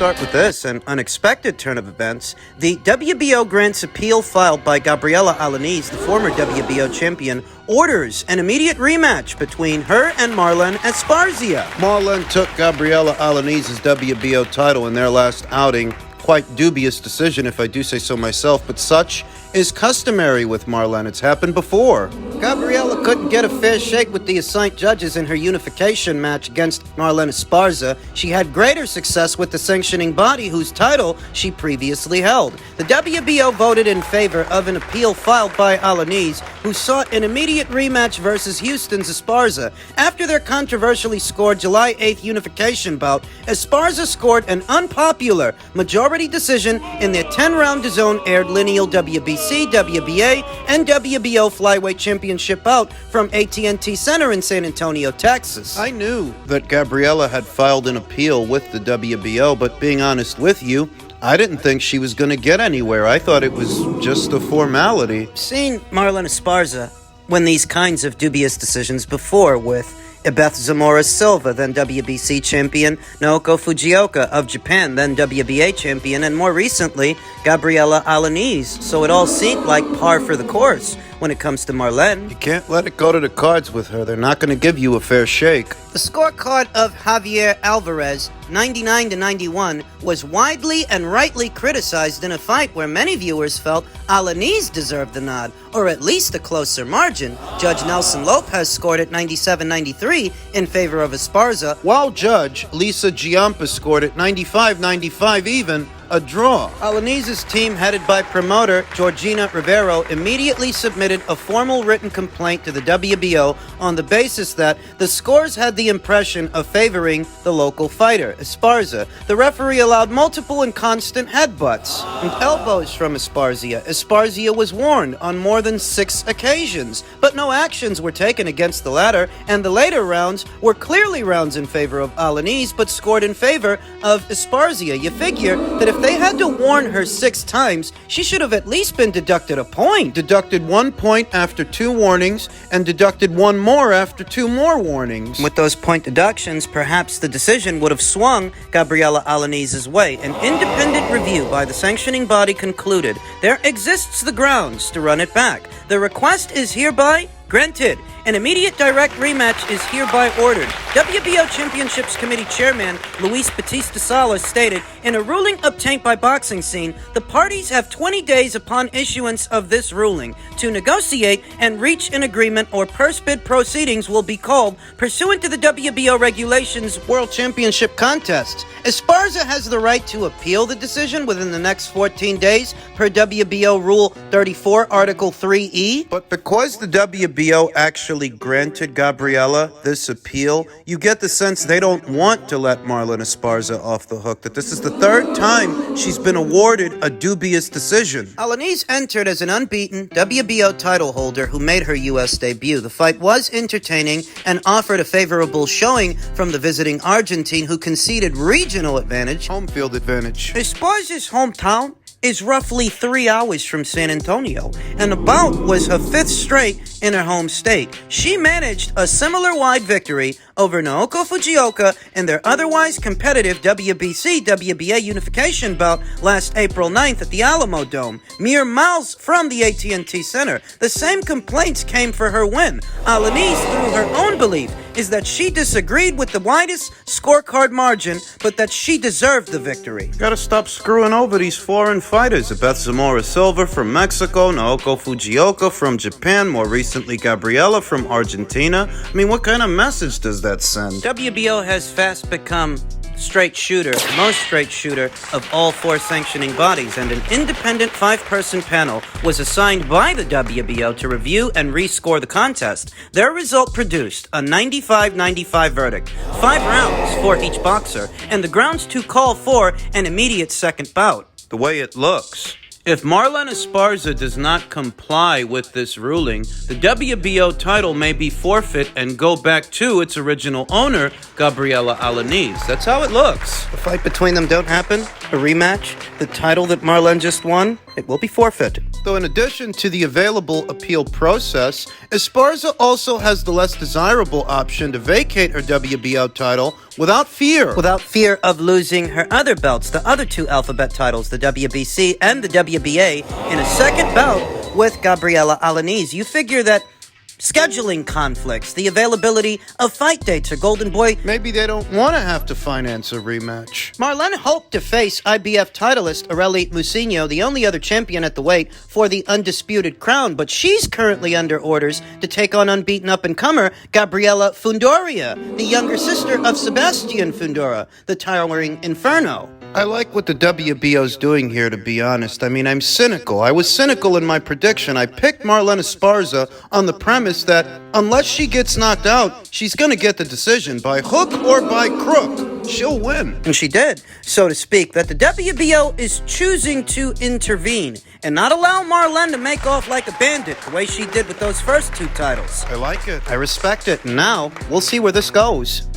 start with this, an unexpected turn of events. The WBO grants appeal filed by Gabriela Alaniz, the former WBO champion, orders an immediate rematch between her and Marlen Esparza. Marlen took Gabriela Alaniz's WBO title in their last outing. Quite dubious decision, if I do say so myself, but such is customary with Marlen. It's happened before. Gabriela couldn't get a fair shake with the assigned judges in her unification match against Marlen Esparza. She had greater success with the sanctioning body whose title she previously held. The WBO voted in favor of an appeal filed by Alaniz, who sought an immediate rematch versus Houston's Esparza. After their controversially scored July 8th unification bout, Esparza scored an unpopular majority decision in their 10-round DAZN-aired lineal WBC, WBA, and WBO flyweight championship bout from AT&T Center in San Antonio, Texas. I knew that Gabriela had filed an appeal with the WBO, but being honest with you, I didn't think she was going to get anywhere. I thought it was just a formality. Seen Marlen Esparza win these kinds of dubious decisions before with Zamora Silva, then WBC champion, Naoko Fujioka of Japan, then WBA champion, and more recently, Gabriela Alaniz. So it all seemed like par for the course when it comes to Marlen. You can't let it go to the cards with her. They're not going to give you a fair shake. The scorecard of Javier Alvarez, 99-91, was widely and rightly criticized in a fight where many viewers felt Alaniz deserved the nod, or at least a closer margin. Judge Nelson Lopez scored at 97-93 in favor of Esparza, while Judge Lisa Giampa scored at 95-95 even, a draw. Alaniz's team, headed by promoter Georgina Rivero, immediately submitted a formal written complaint to the WBO on the basis that the scores had the impression of favoring the local fighter, Esparza. The referee allowed multiple and constant headbutts and elbows from Esparza. Esparza was warned on more than 6 occasions, but no actions were taken against the latter, and the later rounds were clearly rounds in favor of Alaniz, but scored in favor of Esparza. You figure that if they had to warn her 6 times, she should have at least been deducted a point. Deducted 1 point after 2 warnings, and deducted 1 more after 2 more warnings. With those point deductions, perhaps the decision would have swung Gabriela Alaniz's way. An independent review by the sanctioning body concluded there exists the grounds to run it back. The request is hereby granted. An immediate direct rematch is hereby ordered. WBO Championships Committee Chairman Luis Batista Salas stated, in a ruling obtained by Boxing Scene, the parties have 20 days upon issuance of this ruling to negotiate and reach an agreement, or purse bid proceedings will be called pursuant to the WBO regulations World Championship contests. Esparza has the right to appeal the decision within the next 14 days per WBO Rule 34, Article 3E. But because the WBO actually granted Gabriela this appeal, you get the sense they don't want to let Marlen Esparza off the hook, that this is the 3rd time she's been awarded a dubious decision. Alaniz entered as an unbeaten WBO title holder who made her U.S. debut. The fight was entertaining and offered a favorable showing from the visiting Argentine, who conceded regional advantage, home field advantage. Esparza's hometown is roughly 3 hours from San Antonio, and the bout was her 5th straight in her home state. She managed a similar wide victory over Naoko Fujioka in their otherwise competitive WBC WBA unification bout last April 9th at the Alamo Dome, mere miles from the AT&T Center. The same complaints came for her win. Alaniz, through her own belief, is that she disagreed with the widest scorecard margin, but that she deserved the victory. Gotta stop screwing over these foreign fighters. Zamora Silva from Mexico, Naoko Fujioka from Japan, more recently Gabriela from Argentina. I mean, what kind of message does that send? WBO has fast become straight shooter, the most straight shooter of all 4 sanctioning bodies, and an independent 5-person panel was assigned by the WBO to review and rescore the contest. Their result produced a 95-95 verdict, 5 rounds for each boxer, and the grounds to call for an immediate second bout. The way it looks, if Marlen Esparza does not comply with this ruling, the WBO title may be forfeit and go back to its original owner, Gabriela Alaniz. That's how it looks. The fight between them don't happen? A rematch? The title that Marlen just won? it will be forfeit. Though in addition to the available appeal process, Esparza also has the less desirable option to vacate her WBO title without fear. Without fear of losing her other belts, the other two alphabet titles, the WBC and the WBA, in a second bout with Gabriela Alaniz. You figure that scheduling conflicts, the availability of fight dates, or Golden Boy, maybe they don't want to have to finance a rematch. Marlen hoped to face IBF titleist Aurelie Musigno, the only other champion at the weight, for the undisputed crown, but she's currently under orders to take on unbeaten up-and-comer Gabriela Fundoria, the younger sister of Sebastian Fundora, the towering Inferno. I like what the WBO's doing here, to be honest. I mean, I'm cynical. I was cynical in my prediction. I picked Marlen Esparza on the premise that unless she gets knocked out, she's going to get the decision by hook or by crook. She'll win. And she did, so to speak, that the WBO is choosing to intervene and not allow Marlen to make off like a bandit the way she did with those first two titles. I like it. I respect it. And now, we'll see where this goes.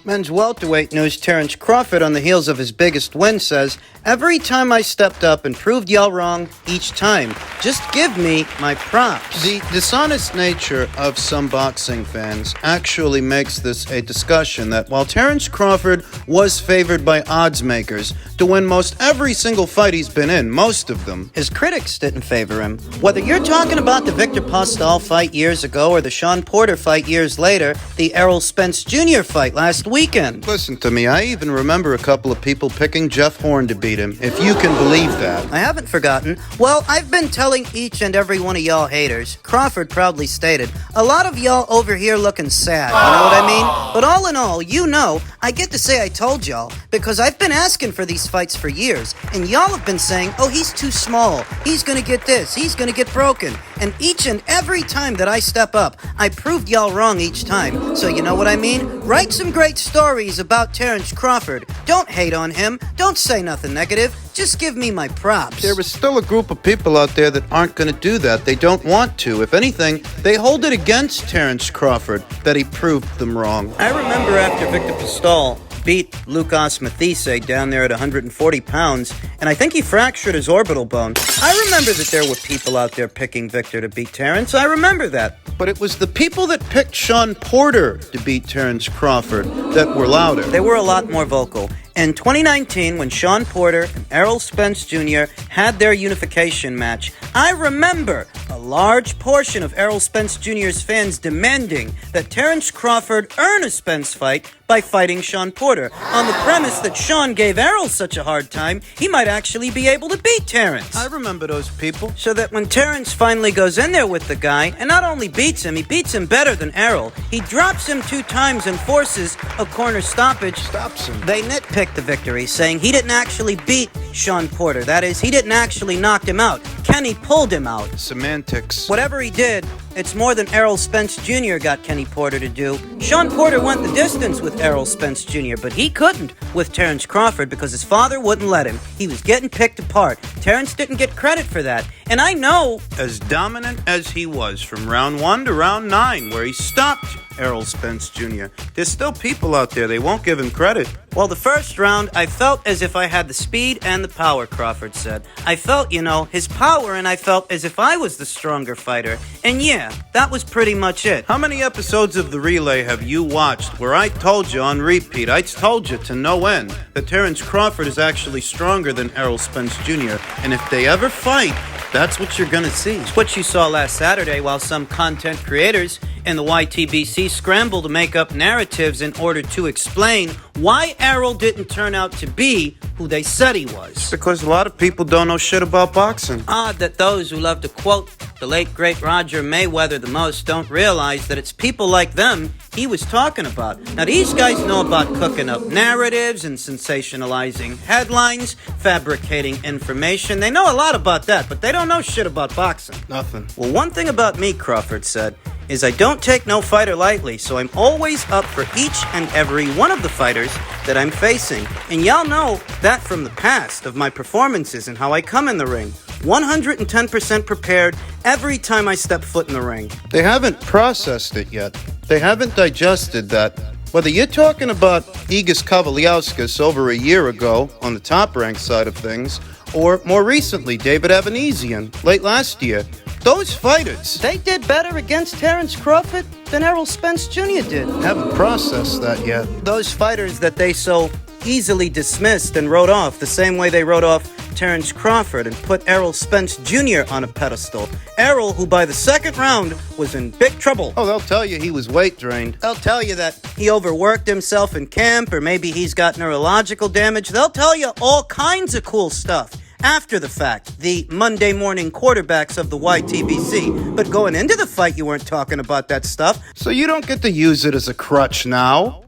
Men's welterweight news, Terence Crawford, on the heels of his biggest win, says, "Every time I stepped up and proved y'all wrong, each time, just give me my props." The dishonest nature of some boxing fans actually makes this a discussion that while Terence Crawford was favored by odds makers to win most every single fight he's been in, most of them, his critics didn't favor him. Whether you're talking about the Victor Postol fight years ago or the Sean Porter fight years later, the Errol Spence Jr. fight last weekend. Listen to me, I even remember a couple of people picking Jeff Horn to beat him, if you can believe that. I haven't forgotten. Well, I've been telling each and every one of y'all haters, Crawford proudly stated, a lot of y'all over here looking sad, you know what I mean? But all in all, you know, I get to say I told y'all, because I've been asking for these fights for years, and y'all have been saying, oh, he's too small, he's gonna get this, he's gonna get broken, and each and every time that I step up, I proved y'all wrong each time, so you know what I mean? Write some great stories about Terence Crawford. Don't hate on him, don't say nothing negative, just give me my props. There is still a group of people out there that aren't gonna do that. They don't want to. If anything, they hold it against Terence Crawford that he proved them wrong. I remember after Victor Postol beat Lucas Mathise down there at 140 pounds, and I think he fractured his orbital bone. I remember that there were people out there picking Victor to beat Terence. I remember that. But it was the people that picked Sean Porter to beat Terence Crawford that were louder. They were a lot more vocal. In 2019, when Sean Porter and Errol Spence Jr. had their unification match, I remember a large portion of Errol Spence Jr.'s fans demanding that Terence Crawford earn a Spence fight by fighting Sean Porter, on the premise that Sean gave Errol such a hard time, he might actually be able to beat Terence. I remember those people. So that when Terence finally goes in there with the guy, and not only beats him, he beats him better than Errol. He drops him 2 times and forces a corner stoppage. Stops him. They nitpick the victory, saying he didn't actually beat Sean Porter. That is, he didn't actually knock him out. Kenny pulled him out. Semantics. Whatever he did, it's more than Errol Spence Jr. got Kenny Porter to do. Sean Porter went the distance with Errol Spence Jr., but he couldn't with Terence Crawford because his father wouldn't let him. He was getting picked apart. Terence didn't get credit for that. And I know, as dominant as he was from round 1 to round 9, where he stopped Errol Spence Jr., there's still people out there, they won't give him credit. Well, the first round, I felt as if I had the speed and the power, Crawford said. I felt, his power, and I felt as if I was the stronger fighter. And yeah, that was pretty much it. How many episodes of The Relay have you watched where I told you on repeat, I told you to no end, that Terence Crawford is actually stronger than Errol Spence Jr., and if they ever fight, that's what you're gonna see. It's what you saw last Saturday while some content creators in the YTBC scramble to make up narratives in order to explain why Errol didn't turn out to be who they said he was. Because a lot of people don't know shit about boxing. Odd that those who love to quote the late great Roger Mayweather the most don't realize that it's people like them he was talking about. Now these guys know about cooking up narratives and sensationalizing headlines, fabricating information. They know a lot about that, but they don't know shit about boxing. Nothing. Well, one thing about me, Crawford said, is I don't take no fighter lightly, so I'm always up for each and every one of the fighters that I'm facing. And y'all know that from the past of my performances and how I come in the ring. 110% prepared every time I step foot in the ring. They haven't processed it yet. They haven't digested that. Whether you're talking about Igis Kavaliauskas over a year ago on the top-ranked side of things, or more recently, David Evanesian, late last year. Those fighters, they did better against Terrence Crawford than Errol Spence Jr. did. Haven't processed that yet. Those fighters that they so easily dismissed and wrote off the same way they wrote off Terrence Crawford and put Errol Spence Jr. on a pedestal. Errol, who by the second round was in big trouble. Oh, they'll tell you he was weight drained. They'll tell you that he overworked himself in camp, or maybe he's got neurological damage. They'll tell you all kinds of cool stuff after the fact, the Monday morning quarterbacks of the YTBC. But going into the fight, you weren't talking about that stuff. So you don't get to use it as a crutch now.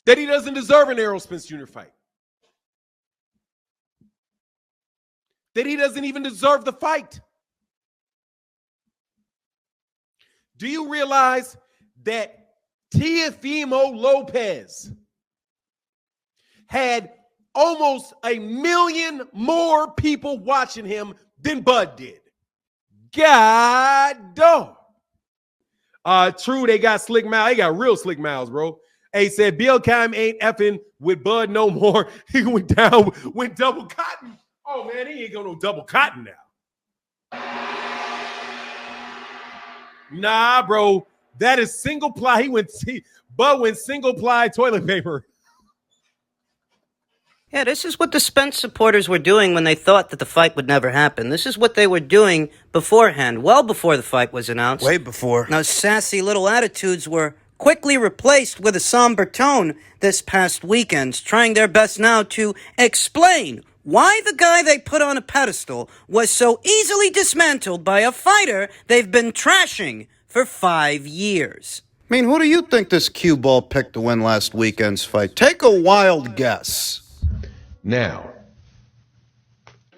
That he doesn't deserve an Errol Spence Jr. fight. That he doesn't even deserve the fight. Do you realize that Teofimo Lopez had almost 1 million more people watching him than Bud did? God dog. True, they got slick mouths. They got real slick mouths, bro. Hey, said Bill Cam ain't effing with Bud no more. He went down with double cotton. Oh, man, he ain't got no double cotton now. Nah, bro. That is single ply. Bud went single ply toilet paper. Yeah, this is what the Spence supporters were doing when they thought that the fight would never happen. This is what they were doing beforehand, well before the fight was announced. Way before. Now, sassy little attitudes were quickly replaced with a somber tone this past weekend, trying their best now to explain why the guy they put on a pedestal was so easily dismantled by a fighter they've been trashing for 5 years. I mean, who do you think this cue ball picked to win last weekend's fight? Take a wild guess. Now,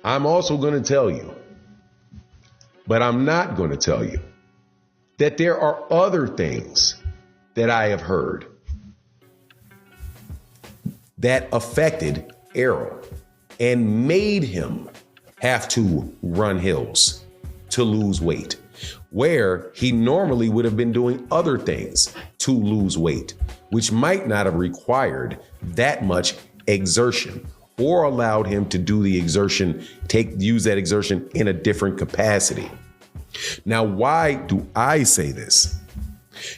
I'm also going to tell you, but I'm not going to tell you, that there are other things that I have heard that affected Errol and made him have to run hills to lose weight, where he normally would have been doing other things to lose weight, which might not have required that much exertion or allowed him to do the exertion, use that exertion in a different capacity. Now, why do I say this?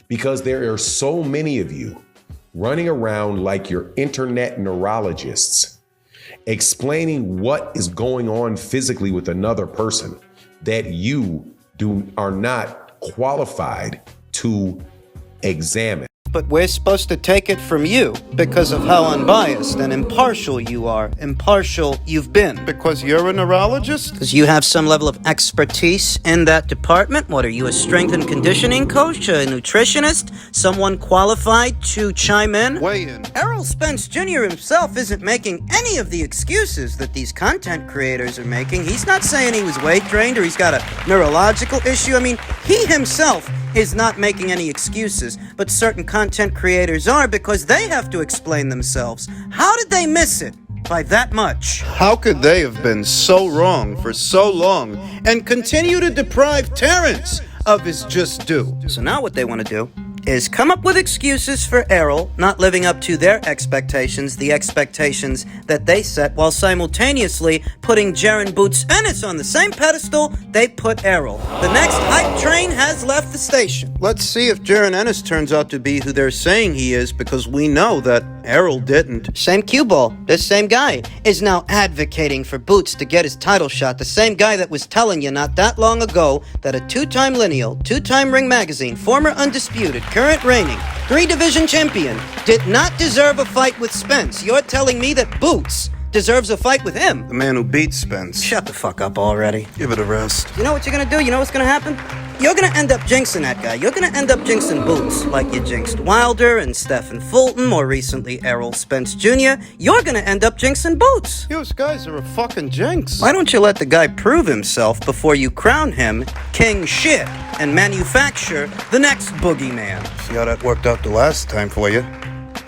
Because there are so many of you running around like you're internet neurologists, explaining what is going on physically with another person that you are not qualified to examine. But we're supposed to take it from you because of how unbiased and impartial you are. Impartial you've been. Because you're a neurologist? Because you have some level of expertise in that department? What, are you a strength and conditioning coach, a nutritionist, someone qualified to chime in? Weigh in. Errol Spence Jr. himself isn't making any of the excuses that these content creators are making. He's not saying he was weight drained or he's got a neurological issue. I mean, he himself is not making any excuses, but certain content creators are because they have to explain themselves. How did they miss it by that much? How could they have been so wrong for so long and continue to deprive Terrence of his just due? So now what they want to do is come up with excuses for Errol not living up to their expectations, the expectations that they set, while simultaneously putting Jaron Boots Ennis on the same pedestal they put Errol. The next hype train has left the station. Let's see if Jaron Ennis turns out to be who they're saying he is, because we know that Errol didn't. Same cue ball. This same guy is now advocating for Boots to get his title shot. The same guy that was telling you not that long ago that a two-time lineal, two-time Ring Magazine, former undisputed, current reigning, 3-division champion, did not deserve a fight with Spence. You're telling me that Boots deserves a fight with him? The man who beat Spence. Shut the fuck up already. Give it a rest. You know what you're gonna do? You know what's gonna happen? You're gonna end up jinxing that guy. You're gonna end up jinxing Boots, like you jinxed Wilder and Stephen Fulton, more recently Errol Spence Jr. You're gonna end up jinxing Boots. You guys are a fucking jinx. Why don't you let the guy prove himself before you crown him king shit and manufacture the next boogeyman? See how that worked out the last time for you.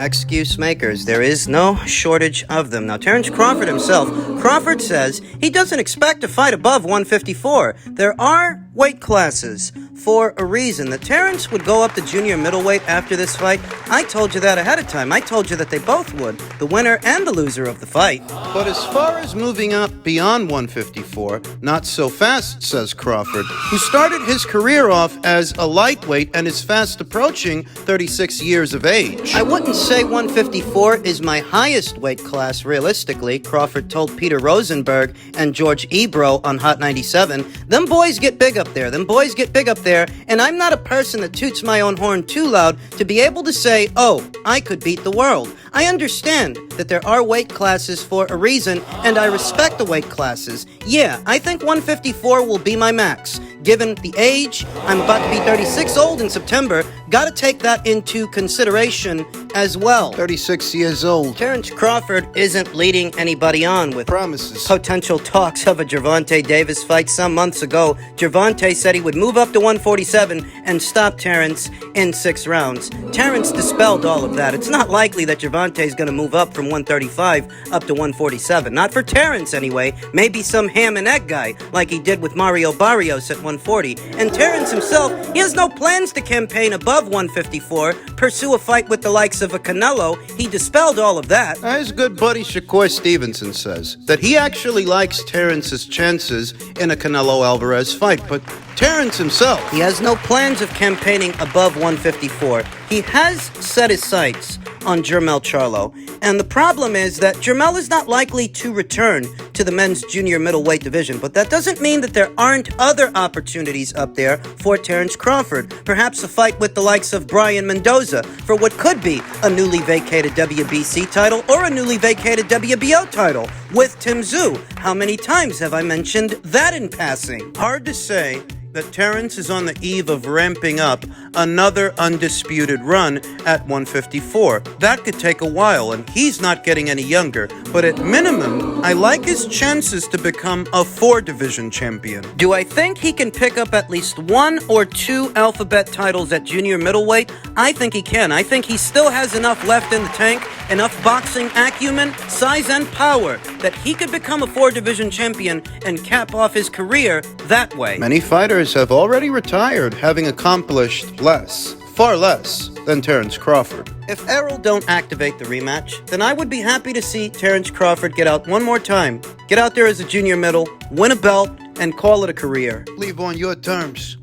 Excuse makers, there is no shortage of them. Now, Terrence Crawford himself, Crawford says he doesn't expect to fight above 154. There are weight classes for a reason. That Terrence would go up to junior middleweight after this fight, I told you that ahead of time. I told you that they both would, the winner and the loser of the fight. But as far as moving up beyond 154, not so fast, says Crawford, who started his career off as a lightweight and is fast approaching 36 years of age. I wouldn't say 154 is my highest weight class realistically, Crawford told Peter Rosenberg and George Ebro on Hot 97. Them boys get big up there. Them boys get big up there, and I'm not a person that toots my own horn too loud to be able to say, oh, I could beat the world. I understand that there are weight classes for a reason, and I respect the weight classes. Yeah, I think 154 will be my max. Given the age, I'm about to be 36 old in September, gotta take that into consideration as well. 36 years old. Terrence Crawford isn't leading anybody on with promises. Potential talks of a Gervonta Davis fight some months ago. Gervonta said he would move up to 147 and stop Terrence in 6 rounds. Terrence dispelled all of that. It's not likely that Gervonta is going to move up from 135 up to 147. Not for Terrence anyway. Maybe some ham and egg guy like he did with Mario Barrios at 140. And Terrence himself, he has no plans to campaign above 154, pursue a fight with the likes of a Canelo. He dispelled all of that. His good buddy Shakur Stevenson says that he actually likes Terrence's chances in a Canelo Alvarez fight, but Terrence himself, he has no plans of campaigning above 154. He has set his sights on Jermell Charlo, and the problem is that Jermell is not likely to return to the men's junior middleweight division, but that doesn't mean that there aren't other opportunities up there for Terrence Crawford. Perhaps a fight with the likes of Brian Mendoza for what could be a newly vacated WBC title or a newly vacated WBO title with Tim Tszyu. How many times have I mentioned that in passing? Hard to say that Terrence is on the eve of ramping up another undisputed run at 154. That could take a while, and he's not getting any younger. But at minimum, I like his chances to become a 4-division champion. Do I think he can pick up at least 1 or 2 alphabet titles at junior middleweight? I think he can. I think he still has enough left in the tank, enough boxing acumen, size, and power that he could become a 4-division champion and cap off his career that way. Many fighters have already retired, having accomplished less, far less, than Terrence Crawford. If Errol don't activate the rematch, then I would be happy to see Terrence Crawford get out one more time. Get out there as a junior middle, win a belt, and call it a career. Leave on your terms.